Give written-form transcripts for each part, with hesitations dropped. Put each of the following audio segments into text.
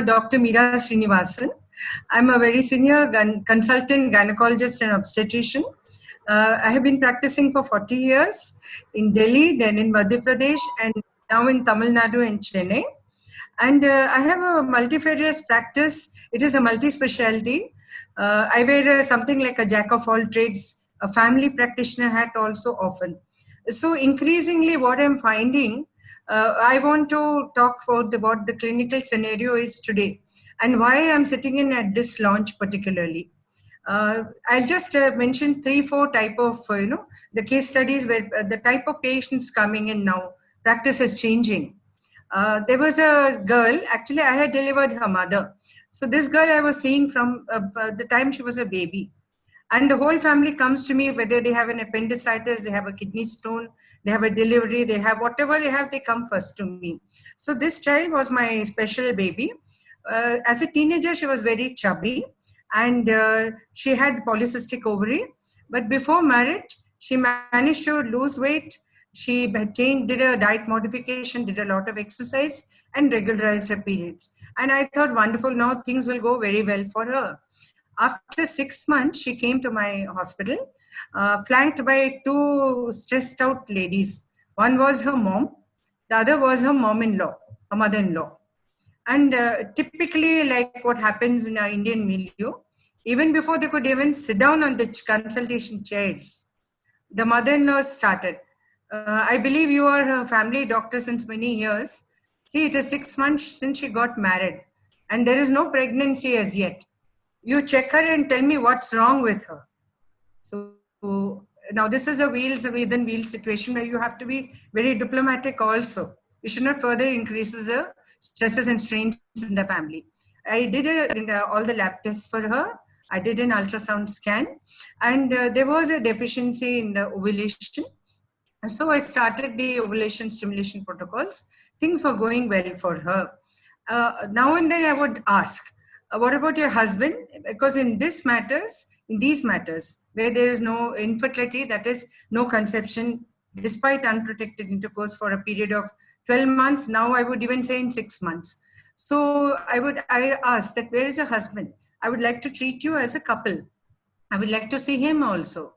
Dr. Meera Srinivasan. I'm a very senior consultant gynecologist and obstetrician. I have been practicing for 40 years in Delhi, then in Madhya Pradesh, and now in Tamil Nadu and Chennai. And I have a multifarious practice. It is a multi-specialty. I wear something like a jack of all trades, a family practitioner hat also often. So increasingly what I'm finding, I want to talk about what the clinical scenario is today and why I'm sitting in at this launch particularly. I'll just mention 3-4 type of, the case studies where the type of patients coming in now, practice is changing. There was a girl, actually I had delivered her mother. So this girl I was seeing from the time she was a baby. And the whole family comes to me, whether they have an appendicitis, they have a kidney stone, they have a delivery, they have whatever they have, they come first to me. So this child was my special baby. As a teenager, she was very chubby and she had polycystic ovary. But before marriage, she managed to lose weight. She did a diet modification, did a lot of exercise and regularized her periods. And I thought, wonderful, now things will go very well for her. After 6 months, she came to my hospital, flanked by 2 stressed out ladies. One was her mom, the other was her mom-in-law, her mother-in-law. And typically, like what happens in our Indian milieu, even before they could even sit down on the consultation chairs, the mother-in-law started. I believe you are a family doctor since many years. See, it is 6 months since she got married, and there is no pregnancy as yet. You check her and tell me what's wrong with her. So now this is a wheels within wheels situation where you have to be very diplomatic also. You should not further increases the stresses and strains in the family. I did all the lab tests for her. I did an ultrasound scan and there was a deficiency in the ovulation. And so I started the ovulation stimulation protocols. Things were going well for her. Now and then I would ask, what about your husband? Because in these matters, where there is no infertility, that is no conception, despite unprotected intercourse for a period of 12 months, now I would even say in 6 months. So I asked that, where is your husband? I would like to treat you as a couple. I would like to see him also.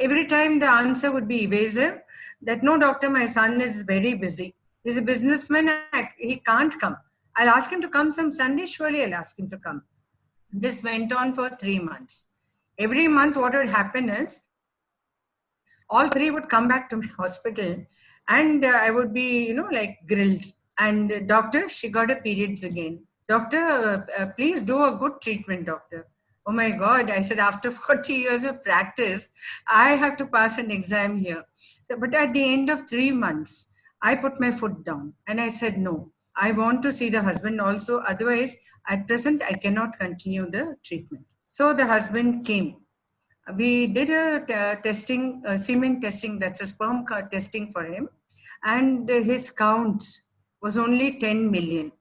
Every time the answer would be evasive, that no doctor, my son is very busy. He's a businessman, he can't come. I'll ask him to come some Sunday, surely I'll ask him to come. This went on for 3 months. Every month what would happen is, all 3 would come back to my hospital and I would be, like grilled. And doctor, she got her periods again. Doctor, please do a good treatment, doctor. Oh my God, I said, after 40 years of practice, I have to pass an exam here. So, but at the end of 3 months, I put my foot down and I said, no, I want to see the husband also. Otherwise, at present, I cannot continue the treatment. So the husband came. We did a testing, semen testing, that's a sperm testing for him. And his count was only 10 million.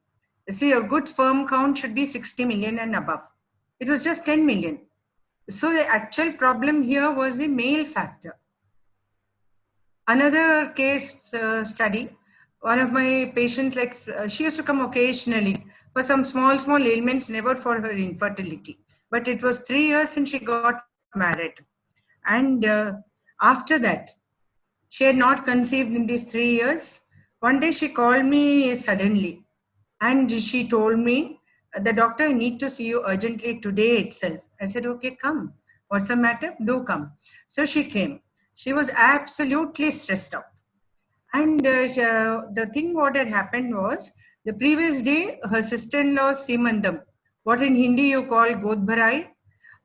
You see, a good sperm count should be 60 million and above. It was just 10 million. So the actual problem here was the male factor. Another case study, one of my patients, she used to come occasionally for some small ailments, never for her infertility. But it was 3 years since she got married. And after that, she had not conceived in these 3 years. One day she called me suddenly and she told me, the doctor, I need to see you urgently today itself. I said, okay, come. What's the matter? Do come. So she came. She was absolutely stressed out. And the thing what had happened was, the previous day, her sister-in-law's Simandam, what in Hindi you call Godbharai,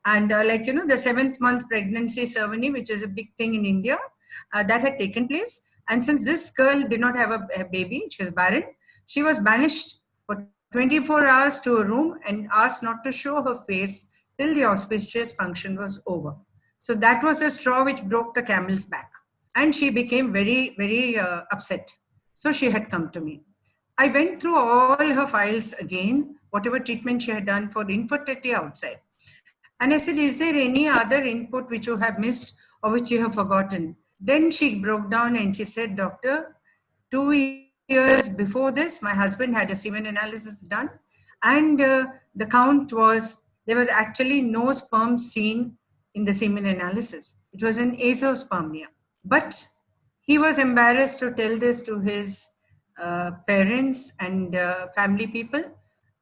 and the 7th month pregnancy ceremony, which is a big thing in India, that had taken place. And since this girl did not have a baby, she was barren, she was banished for 24 hours to a room and asked not to show her face till the auspicious function was over. So that was a straw which broke the camel's back. And she became very, very upset. So she had come to me. I went through all her files again, whatever treatment she had done for infertility outside. And I said, is there any other input which you have missed or which you have forgotten? Then she broke down and she said, doctor, 2 years before this, my husband had a semen analysis done And the count was, there was actually no sperm seen in the semen analysis. It was an azoospermia. But he was embarrassed to tell this to his parents and family people.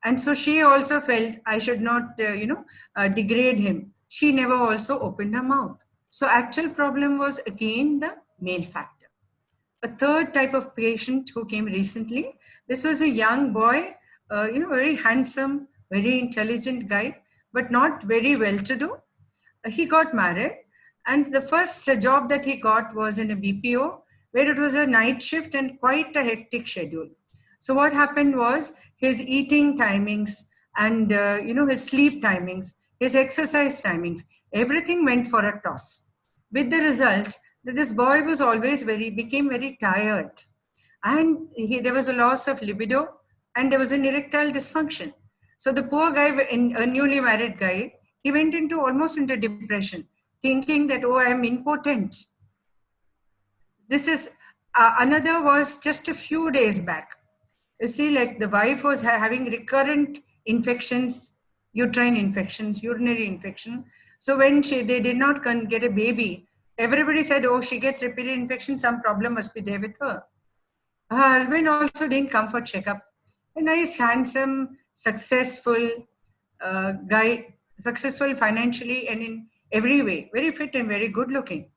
And so she also felt I should not, degrade him. She never also opened her mouth. So actual problem was again the male factor. A third type of patient who came recently, this was a young boy, very handsome, very intelligent guy, but not very well-to-do. He got married, and the first job that he got was in a BPO, where it was a night shift and quite a hectic schedule. So what happened was his eating timings and his sleep timings, his exercise timings, everything went for a toss. With the result that this boy was always became very tired, and there was a loss of libido, and there was an erectile dysfunction. So the poor guy, a newly married guy, he went into almost into depression, thinking that, oh, I am impotent. This is another was just a few days back. You see, like the wife was having recurrent infections, uterine infections, urinary infection. So when they did not get a baby, everybody said, oh, she gets repeated infection, some problem must be there with her. Her husband also didn't come for checkup. A nice, handsome, successful guy, successful financially and in every way, very fit and very good looking.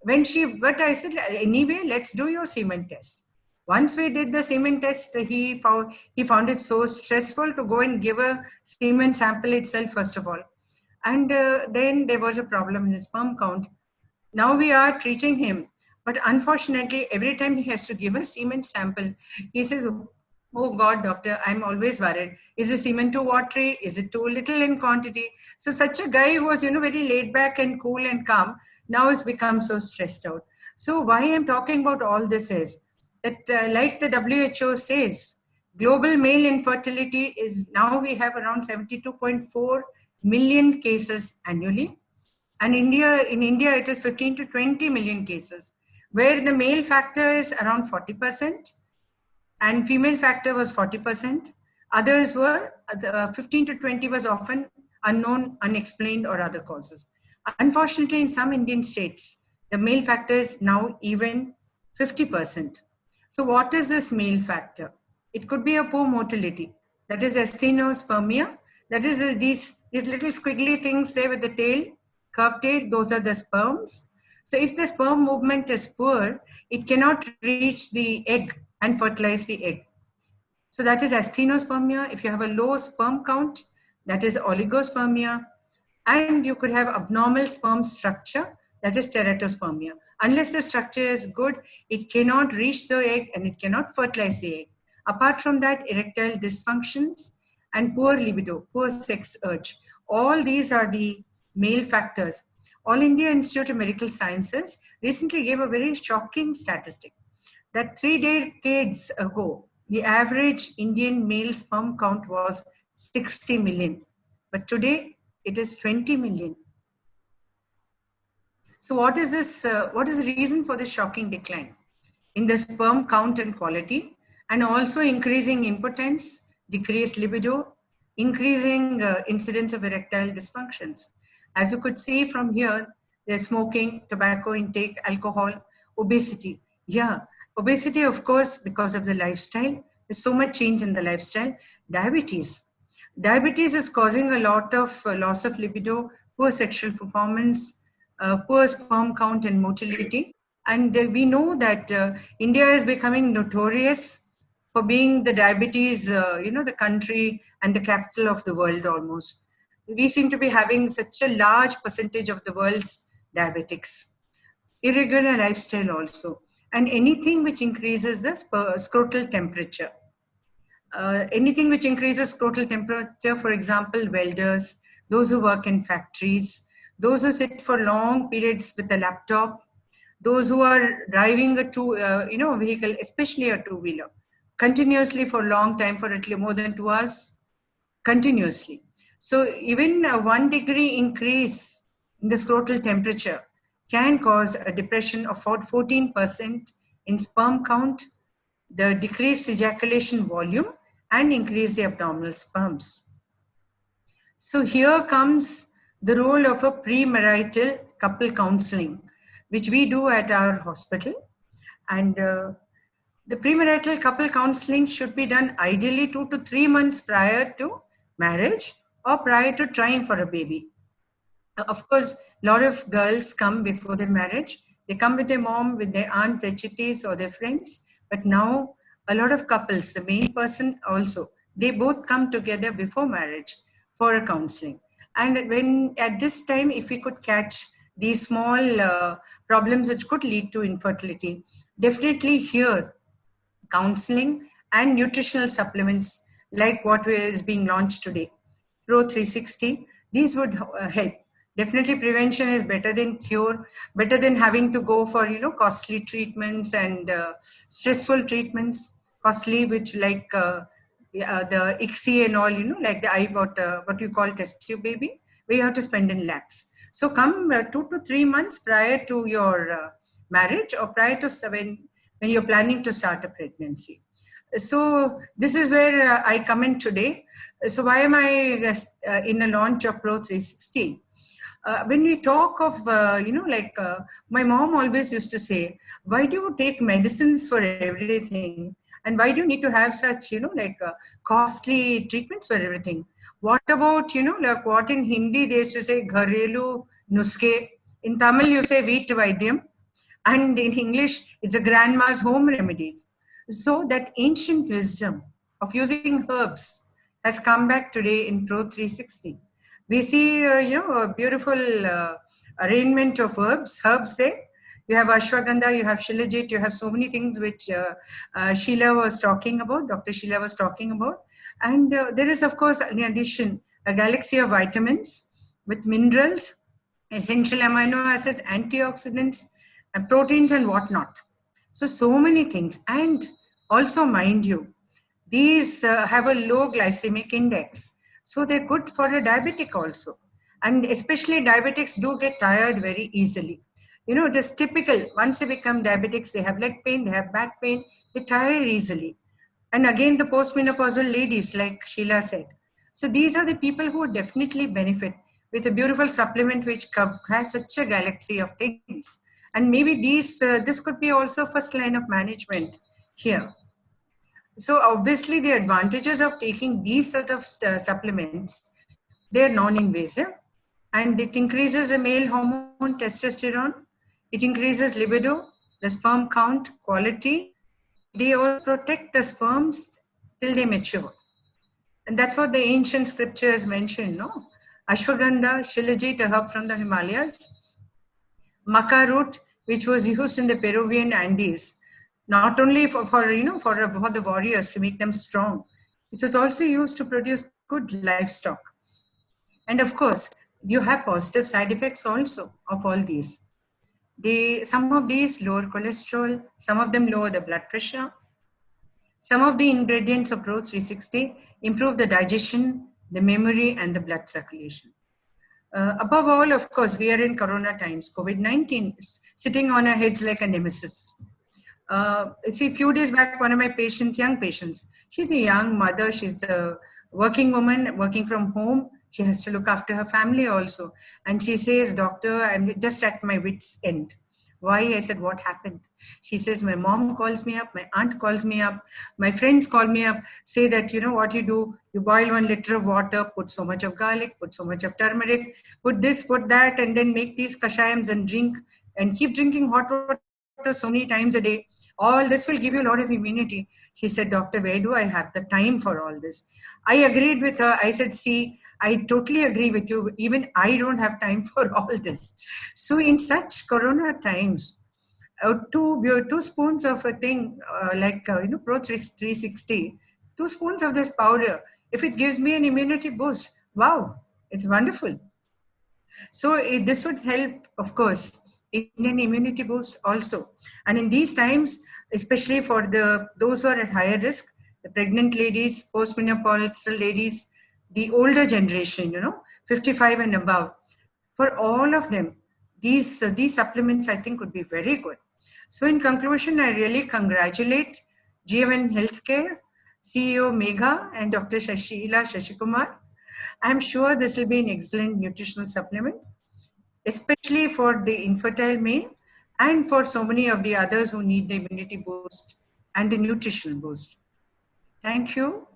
But I said, anyway, let's do your semen test. Once we did the semen test, he found it so stressful to go and give a semen sample itself, first of all. And then there was a problem in his sperm count. Now we are treating him, but unfortunately, every time he has to give a semen sample, he says, oh God, doctor, I'm always worried. Is the semen too watery? Is it too little in quantity? So such a guy who was, very laid back and cool and calm, now has become so stressed out. So why I'm talking about all this is that like the WHO says, global male infertility is now we have around 72.4 million cases annually. And in India, it is 15 to 20 million cases, where the male factor is around 40% and female factor was 40%. Others were 15 to 20 was often unknown, unexplained, or other causes. Unfortunately, in some Indian states, the male factor is now even 50%. So what is this male factor? It could be a poor motility, that is asthenospermia, that is these little squiggly things there with the tail, curved tail, those are the sperms. So if the sperm movement is poor, it cannot reach the egg and fertilize the egg. So that is asthenospermia. If you have a low sperm count, that is oligospermia. And you could have abnormal sperm structure, that is teratospermia. Unless the structure is good, it cannot reach the egg and it cannot fertilize the egg. Apart from that, erectile dysfunctions and poor libido, poor sex urge. All these are the male factors. All India Institute of Medical Sciences recently gave a very shocking statistic that 3 decades ago, the average Indian male sperm count was 60 million. But today, it is 20 million. So what is this? What is the reason for this shocking decline in the sperm count and quality, and also increasing impotence, decreased libido, increasing incidence of erectile dysfunctions? As you could see from here, there's smoking, tobacco intake, alcohol, obesity. Yeah, obesity, of course, because of the lifestyle. There's so much change in the lifestyle. Diabetes. Diabetes is causing a lot of loss of libido, poor sexual performance, poor sperm count and motility. And we know that India is becoming notorious for being the diabetes, the country and the capital of the world almost. We seem to be having such a large percentage of the world's diabetics. Irregular lifestyle also. And anything which increases the scrotal temperature. Anything which increases scrotal temperature, for example, welders, those who work in factories, those who sit for long periods with a laptop, those who are driving a vehicle, especially a two-wheeler, continuously for a long time, for at least more than 2 hours, continuously. So even a 1 degree increase in the scrotal temperature can cause a depression of 14% in sperm count, the decreased ejaculation volume, and increase the abdominal sperms. So here comes the role of a premarital couple counseling, which we do at our hospital. And the premarital couple counseling should be done ideally 2 to 3 months prior to marriage or prior to trying for a baby. Of course, a lot of girls come before their marriage. They come with their mom, with their aunt, their chitties, or their friends. But now, a lot of couples, the male person also, they both come together before marriage for a counseling. And when at this time, if we could catch these small problems which could lead to infertility, definitely here counseling and nutritional supplements like what is being launched today, Pro 360, these would help. Definitely prevention is better than cure, better than having to go for, costly treatments and stressful treatments, costly, which like the ICSI and all, like the what you call test tube baby, where you have to spend in lakhs. So come 2 to 3 months prior to your marriage or prior to when you're planning to start a pregnancy. So this is where I come in today. So why am I in a launch of Pro 360? When we talk of, my mom always used to say, why do you take medicines for everything? And why do you need to have such, costly treatments for everything? What about, like what in Hindi they used to say, gharelu nuske. In Tamil, you say Veet Vaidyam. And in English, it's a grandma's home remedies. So that ancient wisdom of using herbs has come back today in Pro 360. We see, a beautiful arrangement of herbs there. You have ashwagandha, you have shilajit, you have so many things which Sheila was talking about, Dr. Sheila was talking about. And there is, of course, in addition, a galaxy of vitamins with minerals, essential amino acids, antioxidants, and proteins and whatnot. So many things. And also, mind you, these have a low glycemic index. So they're good for a diabetic also. And especially diabetics do get tired very easily. It is typical. Once they become diabetics, they have leg pain, they have back pain, they tire easily. And again, the postmenopausal ladies, like Sheila said. So these are the people who definitely benefit with a beautiful supplement which has such a galaxy of things. And maybe this could be also first line of management here. So obviously the advantages of taking these sort of supplements, they're non-invasive, and it increases the male hormone testosterone, it increases libido, the sperm count, quality. They also protect the sperms till they mature. And that's what the ancient scriptures mention, no? Ashwagandha, shilajit, a herb from the Himalayas, maca root, which was used in the Peruvian Andes, not only for the warriors to make them strong, it was also used to produce good livestock. And of course, you have positive side effects also of all these. Some of these lower cholesterol, some of them lower the blood pressure. Some of the ingredients of Pro 360 improve the digestion, the memory, and the blood circulation. Above all, of course, we are in Corona times. COVID-19 is sitting on our heads like a nemesis. See, a few days back, one of my patients, young patients, she's a young mother. She's a working woman, working from home. She has to look after her family also. And she says, doctor, I'm just at my wit's end. Why? I said, what happened? She says, my mom calls me up, my aunt calls me up, my friends call me up, say that, what you do, you boil 1 liter of water, put so much of garlic, put so much of turmeric, put this, put that, and then make these kashayams and drink, and keep drinking hot water so many times a day. All this will give you a lot of immunity. She said, doctor, where do I have the time for all this? I agreed with her. I said, see, I totally agree with you. Even I don't have time for all this. So in such Corona times, 2 spoons of a thing Pro 360, 2 spoons of this powder, if it gives me an immunity boost, wow, it's wonderful. So this would help, of course, in an immunity boost also. And in these times, especially for those who are at higher risk, the pregnant ladies, postmenopausal ladies, the older generation, 55 and above, for all of them, these supplements, I think, would be very good. So in conclusion, I really congratulate GMN Healthcare, CEO Megha and Dr. Shashila Shashikumar. I'm sure this will be an excellent nutritional supplement, especially for the infertile male and for so many of the others who need the immunity boost and the nutritional boost. Thank you.